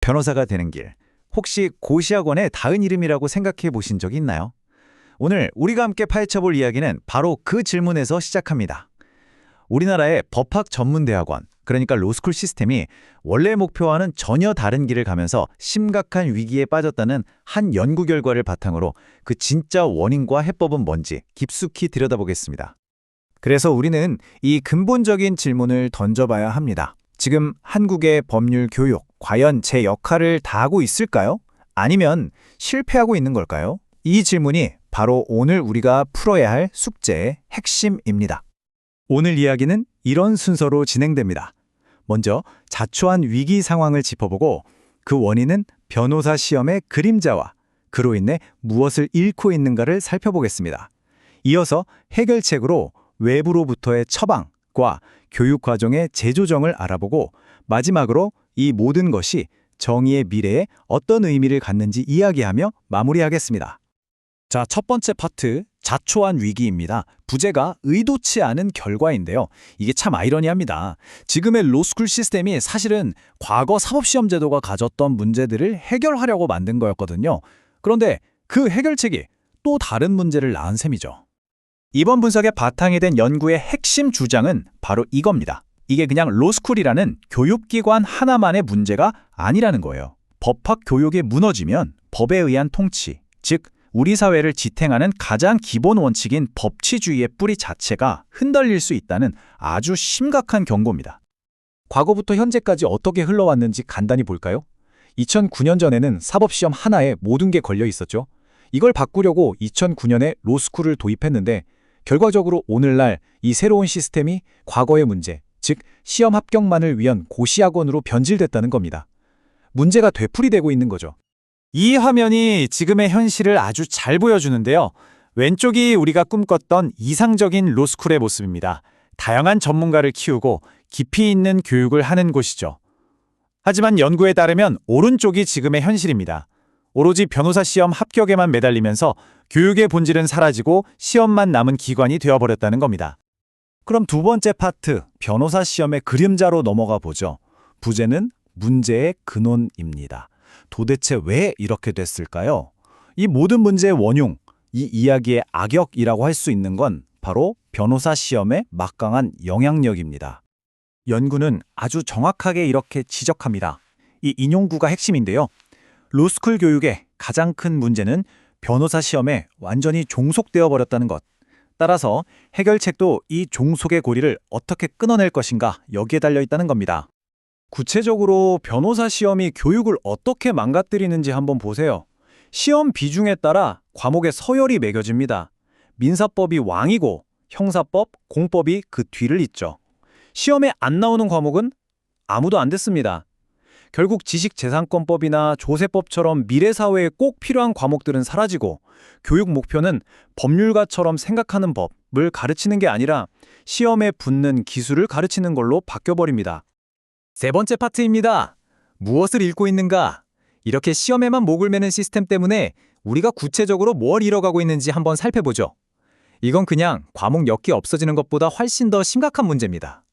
변호사가 되는 길. 혹시 고시학원의 다은 이름이라고 생각해 보신 적이 있나요? 오늘 우리가 함께 파헤쳐볼 이야기는 바로 그 질문에서 시작합니다. 우리나라의 법학 전문대학원, 그러니까 로스쿨 시스템이 원래 목표와는 전혀 다른 길을 가면서 심각한 위기에 빠졌다는 한 연구 결과를 바탕으로 그 진짜 원인과 해법은 뭔지 깊숙이 들여다보겠습니다. 그래서 우리는 이 근본적인 질문을 던져봐야 합니다. 지금 한국의 법률 교육, 과연 제 역할을 다하고 있을까요? 아니면 실패하고 있는 걸까요? 이 질문이 바로 오늘 우리가 풀어야 할 숙제의 핵심입니다. 오늘 이야기는 이런 순서로 진행됩니다. 먼저 자초한 위기 상황을 짚어보고 그 원인은 변호사 시험의 그림자와 그로 인해 무엇을 잃고 있는가를 살펴보겠습니다. 이어서 해결책으로 외부로부터의 처방과 교육 과정의 재조정을 알아보고 마지막으로 이 모든 것이 정의의 미래에 어떤 의미를 갖는지 이야기하며 마무리하겠습니다. 자, 첫 번째 파트, 자초한 위기입니다. 부제가 의도치 않은 결과인데요. 이게 참 아이러니합니다. 지금의 로스쿨 시스템이 사실은 과거 사법시험 제도가 가졌던 문제들을 해결하려고 만든 거였거든요. 그런데 그 해결책이 또 다른 문제를 낳은 셈이죠. 이번 분석의 바탕이 된 연구의 핵심 주장은 바로 이겁니다. 이게 그냥 로스쿨이라는 교육기관 하나만의 문제가 아니라는 거예요. 법학 교육이 무너지면 법에 의한 통치, 즉 우리 사회를 지탱하는 가장 기본 원칙인 법치주의의 뿌리 자체가 흔들릴 수 있다는 아주 심각한 경고입니다. 과거부터 현재까지 어떻게 흘러왔는지 간단히 볼까요? 2009년 전에는 사법시험 하나에 모든 게 걸려 있었죠. 이걸 바꾸려고 2009년에 로스쿨을 도입했는데 결과적으로 오늘날 이 새로운 시스템이 과거의 문제, 즉 시험 합격만을 위한 고시학원으로 변질됐다는 겁니다. 문제가 되풀이되고 있는 거죠. 이 화면이 지금의 현실을 아주 잘 보여주는데요. 왼쪽이 우리가 꿈꿨던 이상적인 로스쿨의 모습입니다. 다양한 전문가를 키우고 깊이 있는 교육을 하는 곳이죠. 하지만 연구에 따르면 오른쪽이 지금의 현실입니다. 오로지 변호사 시험 합격에만 매달리면서 교육의 본질은 사라지고 시험만 남은 기관이 되어버렸다는 겁니다. 그럼 두 번째 파트, 변호사 시험의 그림자로 넘어가 보죠. 부제는 문제의 근원입니다. 도대체 왜 이렇게 됐을까요? 이 모든 문제의 원흉, 이 이야기의 악역이라고 할 수 있는 건 바로 변호사 시험의 막강한 영향력입니다. 연구는 아주 정확하게 이렇게 지적합니다. 이 인용구가 핵심인데요. 로스쿨 교육의 가장 큰 문제는 변호사 시험에 완전히 종속되어 버렸다는 것. 따라서 해결책도 이 종속의 고리를 어떻게 끊어낼 것인가 여기에 달려 있다는 겁니다. 구체적으로 변호사 시험이 교육을 어떻게 망가뜨리는지 한번 보세요. 시험 비중에 따라 과목의 서열이 매겨집니다. 민사법이 왕이고 형사법, 공법이 그 뒤를 잇죠. 시험에 안 나오는 과목은 아무도 안 됐습니다. 결국 지식재산권법이나 조세법처럼 미래사회에 꼭 필요한 과목들은 사라지고 교육 목표는 법률가처럼 생각하는 법을 가르치는 게 아니라 시험에 붙는 기술을 가르치는 걸로 바뀌어버립니다. 세 번째 파트입니다. 무엇을 읽고 있는가? 이렇게 시험에만 목을 매는 시스템 때문에 우리가 구체적으로 뭘 잃어가고 있는지 한번 살펴보죠. 이건 그냥 과목 몇 개 없어지는 것보다 훨씬 더 심각한 문제입니다.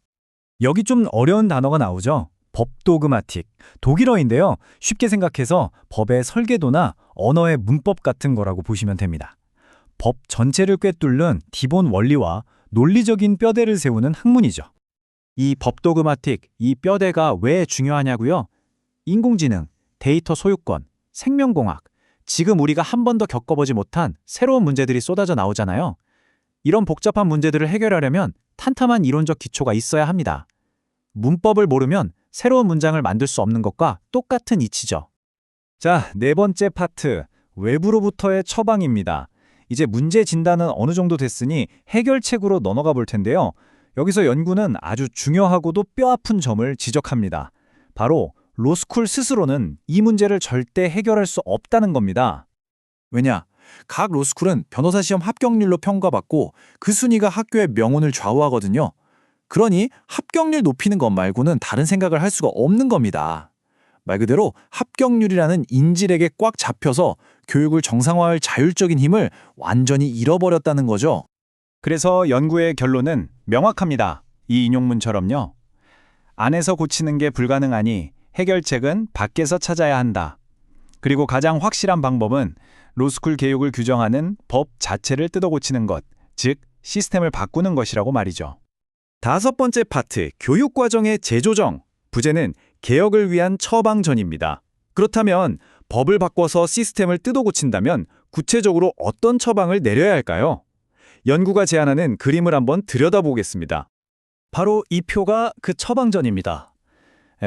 여기 좀 어려운 단어가 나오죠. 법도그마틱, 독일어인데요. 쉽게 생각해서 법의 설계도나 언어의 문법 같은 거라고 보시면 됩니다. 법 전체를 꿰뚫는 기본 원리와 논리적인 뼈대를 세우는 학문이죠. 이 법도그마틱, 이 뼈대가 왜 중요하냐고요? 인공지능, 데이터 소유권, 생명공학, 지금 우리가 한 번도 겪어보지 못한 새로운 문제들이 쏟아져 나오잖아요. 이런 복잡한 문제들을 해결하려면 탄탄한 이론적 기초가 있어야 합니다. 문법을 모르면 새로운 문장을 만들 수 없는 것과 똑같은 이치죠. 자, 네 번째 파트, 외부로부터의 처방입니다. 이제 문제 진단은 어느 정도 됐으니 해결책으로 넘어가 볼 텐데요. 여기서 연구는 아주 중요하고도 뼈아픈 점을 지적합니다. 바로 로스쿨 스스로는 이 문제를 절대 해결할 수 없다는 겁니다. 왜냐? 각 로스쿨은 변호사 시험 합격률로 평가받고 그 순위가 학교의 명운을 좌우하거든요. 그러니 합격률 높이는 것 말고는 다른 생각을 할 수가 없는 겁니다. 말 그대로 합격률이라는 인질에게 꽉 잡혀서 교육을 정상화할 자율적인 힘을 완전히 잃어버렸다는 거죠. 그래서 연구의 결론은 명확합니다. 이 인용문처럼요. 안에서 고치는 게 불가능하니 해결책은 밖에서 찾아야 한다. 그리고 가장 확실한 방법은 로스쿨 교육을 규정하는 법 자체를 뜯어고치는 것, 즉 시스템을 바꾸는 것이라고 말이죠. 5번째 파트, 교육과정의 재조정. 부제는 개혁을 위한 처방전입니다. 그렇다면 법을 바꿔서 시스템을 뜯어고친다면 구체적으로 어떤 처방을 내려야 할까요? 연구가 제안하는 그림을 한번 들여다보겠습니다. 바로 이 표가 그 처방전입니다.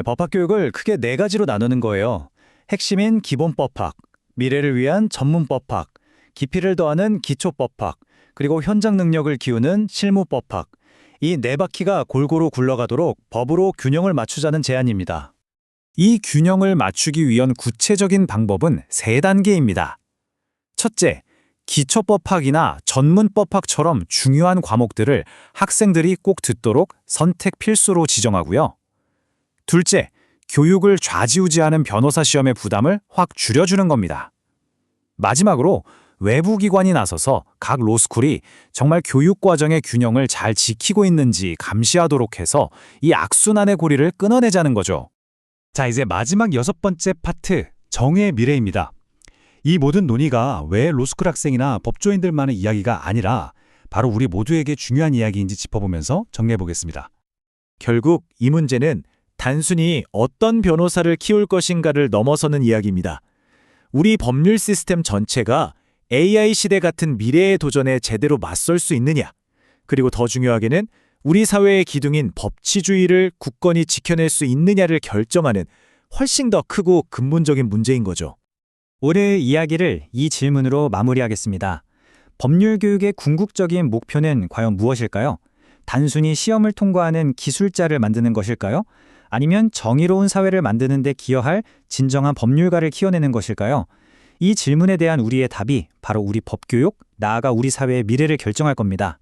법학교육을 크게 4가지로 나누는 거예요. 핵심인 기본법학, 미래를 위한 전문법학, 깊이를 더하는 기초법학, 그리고 현장 능력을 키우는 실무법학. 이 4바퀴가 골고루 굴러가도록 법으로 균형을 맞추자는 제안입니다. 이 균형을 맞추기 위한 구체적인 방법은 3단계입니다. 첫째, 기초법학이나 전문법학처럼 중요한 과목들을 학생들이 꼭 듣도록 선택 필수로 지정하고요. 둘째, 교육을 좌지우지하는 변호사 시험의 부담을 확 줄여주는 겁니다. 마지막으로 외부 기관이 나서서 각 로스쿨이 정말 교육과정의 균형을 잘 지키고 있는지 감시하도록 해서 이 악순환의 고리를 끊어내자는 거죠. 자, 이제 마지막 6번째 파트, 정의의 미래입니다. 이 모든 논의가 왜 로스쿨 학생이나 법조인들만의 이야기가 아니라 바로 우리 모두에게 중요한 이야기인지 짚어보면서 정리해보겠습니다. 결국 이 문제는 단순히 어떤 변호사를 키울 것인가를 넘어서는 이야기입니다. 우리 법률 시스템 전체가 AI 시대 같은 미래의 도전에 제대로 맞설 수 있느냐, 그리고 더 중요하게는 우리 사회의 기둥인 법치주의를 굳건히 지켜낼 수 있느냐를 결정하는 훨씬 더 크고 근본적인 문제인 거죠. 오늘의 이야기를 이 질문으로 마무리하겠습니다. 법률 교육의 궁극적인 목표는 과연 무엇일까요? 단순히 시험을 통과하는 기술자를 만드는 것일까요? 아니면 정의로운 사회를 만드는 데 기여할 진정한 법률가를 키워내는 것일까요? 이 질문에 대한 우리의 답이 바로 우리 법교육, 나아가 우리 사회의 미래를 결정할 겁니다.